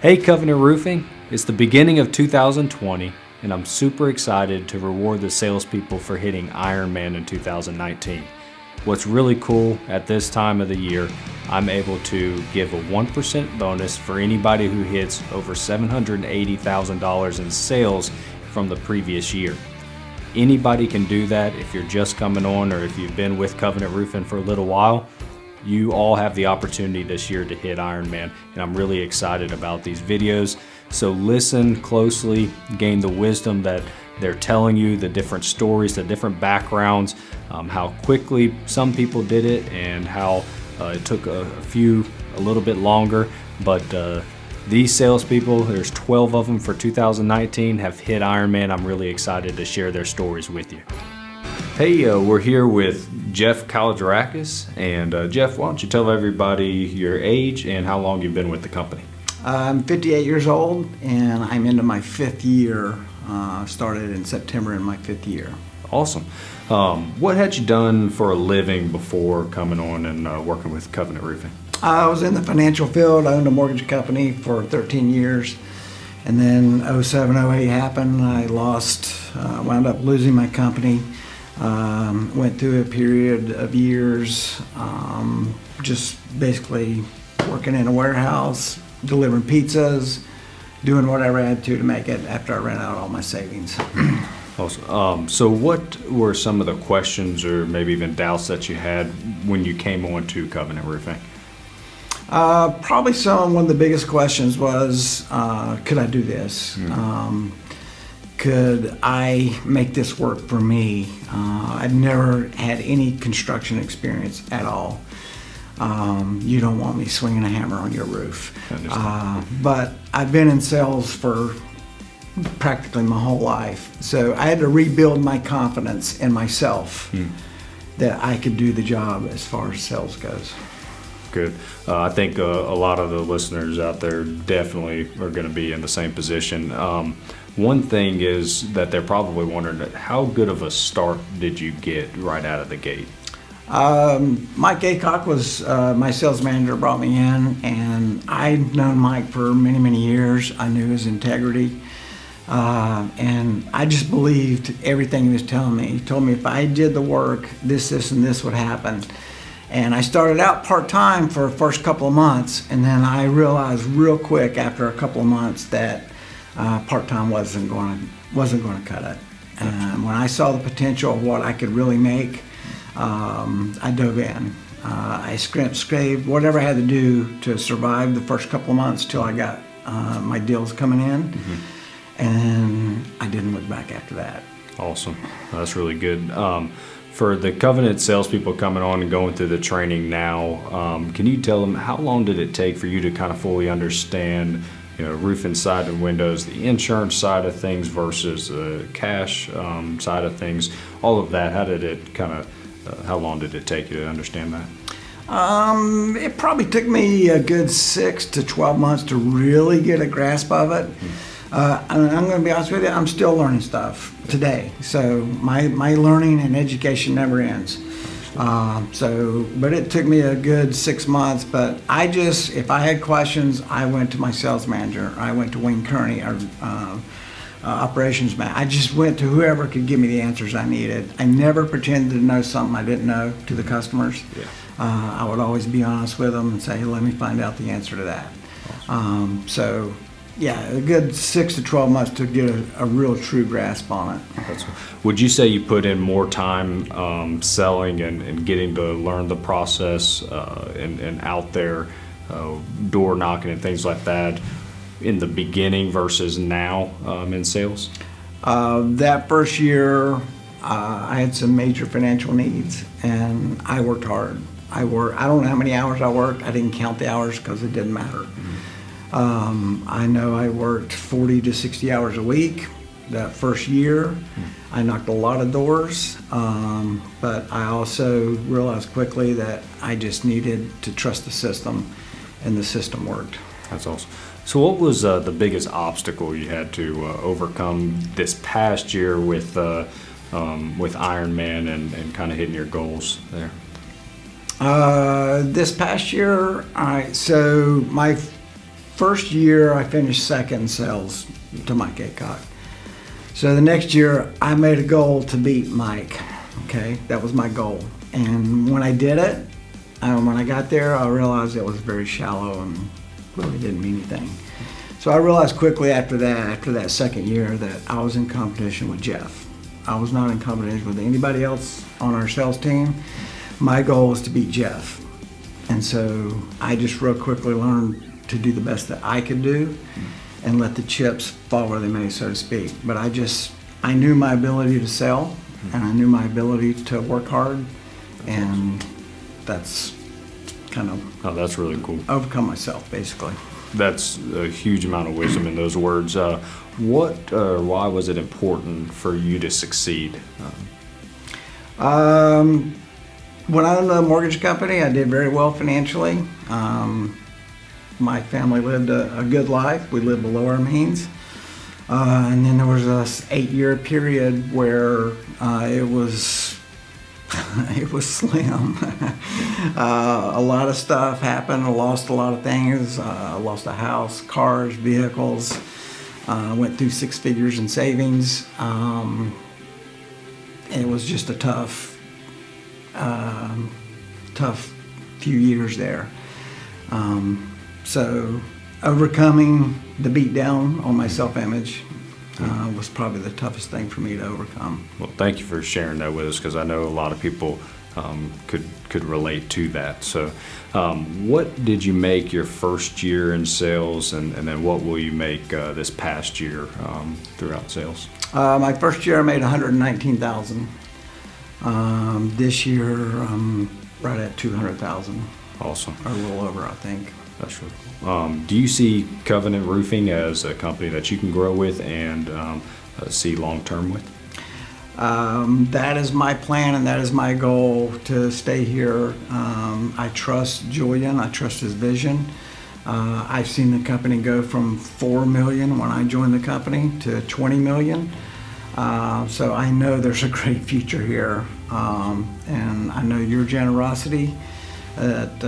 Hey Covenant Roofing, it's the beginning of 2020 and I'm super excited to reward the salespeople for hitting Ironman in 2019. What's really cool at this time of the year, I'm able to give a 1% bonus for anybody who hits over $780,000 in sales from the previous year. Anybody can do that if you're just coming on or if you've been with Covenant Roofing for a little while. You all have the opportunity this year to hit Ironman, and I'm really excited about these videos. So listen closely, gain the wisdom that they're telling you, the different stories, the different backgrounds, how quickly some people did it and how it took a little bit longer. But these salespeople, there's 12 of them for 2019, have hit Ironman. I'm really excited to share their stories with you. Hey, we're here with Jeff Colagerakis, and Jeff, why don't you tell everybody your age and how long you've been with the company? I'm 58 years old, and I'm into my fifth year. Started in September in my fifth year. Awesome. What had you done for a living before coming on and working with Covenant Roofing? I was in the financial field. I owned a mortgage company for 13 years, and then 07, 08 happened. I wound up losing my company. Went through a period of years just basically working in a warehouse, delivering pizzas, doing whatever I had to make it after I ran out all my savings. Awesome. So what were some of the questions or maybe even doubts that you had when you came on to Covenant Roofing? Probably one of the biggest questions was, could I do this? Mm-hmm. Could I make this work for me? I've never had any construction experience at all. You don't want me swinging a hammer on your roof. But I've been in sales for practically my whole life. So I had to rebuild my confidence in myself that I could do the job as far as sales goes. Good. I think a lot of the listeners out there definitely are going to be in the same position. One thing is that they're probably wondering, how good of a start did you get right out of the gate? Mike Aycock was my sales manager, brought me in, and I'd known Mike for many, many years. I knew his integrity, and I just believed everything he was telling me. He told me if I did the work, this, and this would happen. And I started out part-time for the first couple of months, and then I realized real quick after a couple of months that part-time wasn't going to cut it. And when I saw the potential of what I could really make, I dove in. I scraped whatever I had to do to survive the first couple of months till I got my deals coming in, and I didn't look back after that. Awesome. That's really good. For the Covenant salespeople coming on and going through the training now, can you tell them how long did it take for you to kind of fully understand, roofing side and windows, the insurance side of things versus the cash side of things, all of that? How did it how long did it take you to understand that? It probably took me a good 6 to 12 months to really get a grasp of it. I'm going to be honest with you, I'm still learning stuff today. So my learning and education never ends. But it took me a good 6 months. But if I had questions, I went to my sales manager. I went to Wayne Kearney, our operations man. I just went to whoever could give me the answers I needed. I never pretended to know something I didn't know to the customers. Yeah. I would always be honest with them and say, hey, let me find out the answer to that. Awesome. A good 6 to 12 months to get a real true grasp on it. Would you say you put in more time selling and getting to learn the process and out there door knocking and things like that in the beginning versus now in sales? That first year, I had some major financial needs, and I worked hard. I don't know how many hours I worked. I didn't count the hours because it didn't matter. I know I worked 40 to 60 hours a week that first year. I knocked a lot of doors, but I also realized quickly that I just needed to trust the system, and the system worked. That's awesome. So what was the biggest obstacle you had to overcome this past year with Ironman and kind of hitting your goals there? This past year, so my first year I finished second in sales to Mike Aycock. So the next year I made a goal to beat Mike. Okay, that was my goal. And when I did it, when I got there, I realized it was very shallow and really didn't mean anything. So I realized quickly after that second year, that I was in competition with Jeff. I was not in competition with anybody else on our sales team. My goal was to beat Jeff. And so I just real quickly learned to do the best that I could do and let the chips fall where they may, so to speak. But I knew my ability to sell, and I knew my ability to work hard, and that's kind of that's really cool. Overcome myself, basically. That's a huge amount of wisdom in those words. Why was it important for you to succeed? When I owned a mortgage company, I did very well financially. My family lived a good life. We lived below our means. And then there was this 8-year period where it was slim. A lot of stuff happened. I lost a lot of things. I lost a house, cars, vehicles. Went through 6 figures in savings. It was just a tough few years there. So overcoming the beat down on my self-image was probably the toughest thing for me to overcome. Well, thank you for sharing that with us, because I know a lot of people could relate to that. So what did you make your first year in sales, and then what will you make this past year throughout sales? My first year I made $119,000. This year I'm right at $200,000. Awesome. Or a little over, I think. That's really cool. Do you see Covenant Roofing as a company that you can grow with and see long term with? That is my plan, and that is my goal, to stay here. I trust Julian. I trust his vision. I've seen the company go from $4 million when I joined the company to $20 million. So I know there's a great future here, and I know your generosity. That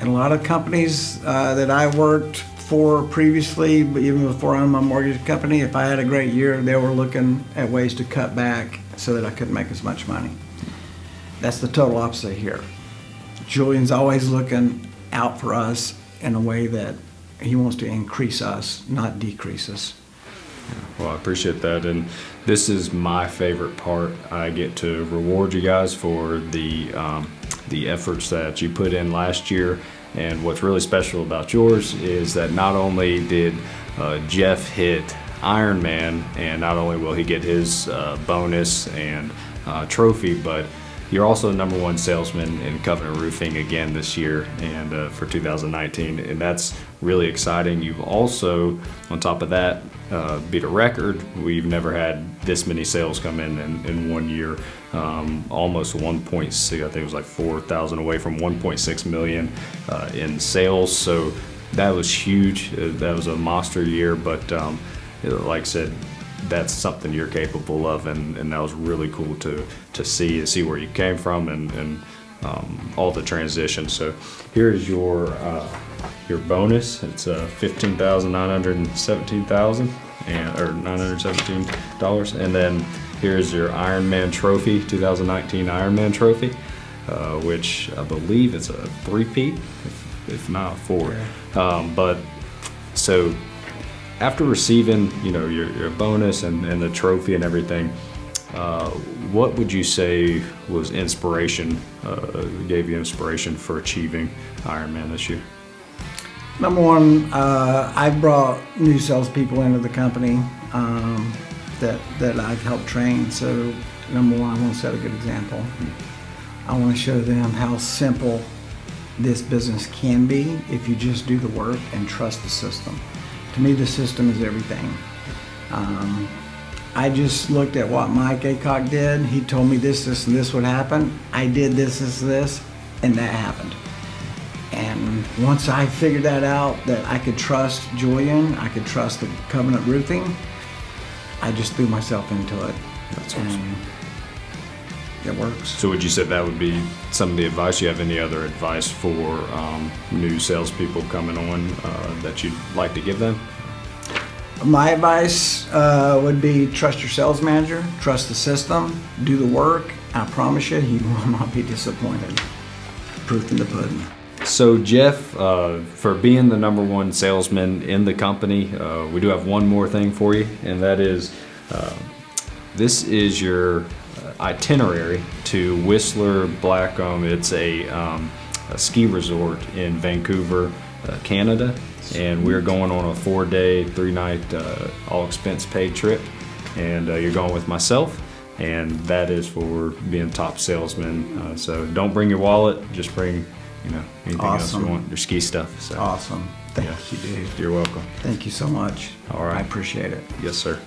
in a lot of companies that I worked for previously, but even before I owned my mortgage company, if I had a great year, they were looking at ways to cut back so that I couldn't make as much money. That's the total opposite here. Julian's always looking out for us in a way that he wants to increase us, not decrease us. Well, I appreciate that, and this is my favorite part. I get to reward you guys for the efforts that you put in last year. And what's really special about yours is that not only did Jeff hit Ironman, and not only will he get his bonus and trophy, but you're also the #1 salesman in Covenant Roofing again this year, and for 2019, and that's really exciting. You've also, on top of that, beat a record. We've never had this many sales come in 1 year. Almost 1.6, I think it was like 4,000 away from 1.6 million in sales. So that was huge. That was a monster year, but like I said, that's something you're capable of, and that was really cool to see where you came from, and all the transition. So here's your bonus. It's $15,917,000 or $917, and then here's your Ironman trophy, 2019 Ironman trophy, which I believe it's a 3-peat, if not 4. Yeah. But so after receiving, your bonus and the trophy and everything, what would you say was gave you inspiration for achieving Ironman this year? #1, I brought new salespeople into the company that I've helped train. So #1, I want to set a good example. I want to show them how simple this business can be if you just do the work and trust the system. To me, the system is everything. I just looked at what Mike Aycock did. He told me this, and this would happen. I did this, and that happened. And once I figured that out, that I could trust Julian, I could trust the Covenant Roofing, I just threw myself into it. That's awesome. it works. So would you say that would be some of the advice? You have any other advice for new salespeople coming on that you'd like to give them? My advice would be trust your sales manager, trust the system, do the work. I promise you, he will not be disappointed. Proof in the pudding. So Jeff, for being the #1 salesman in the company, we do have one more thing for you, and that is this is your itinerary to Whistler Blackcomb. It's a ski resort in Vancouver, Canada, and we're going on a 4-day, 3-night, all expense paid trip, and you're going with myself, and that is for being top salesman. So don't bring your wallet, just bring anything else you want, your ski stuff. So. Awesome. Thank you, dude. You're welcome. Thank you so much. All right. I appreciate it. Yes, sir.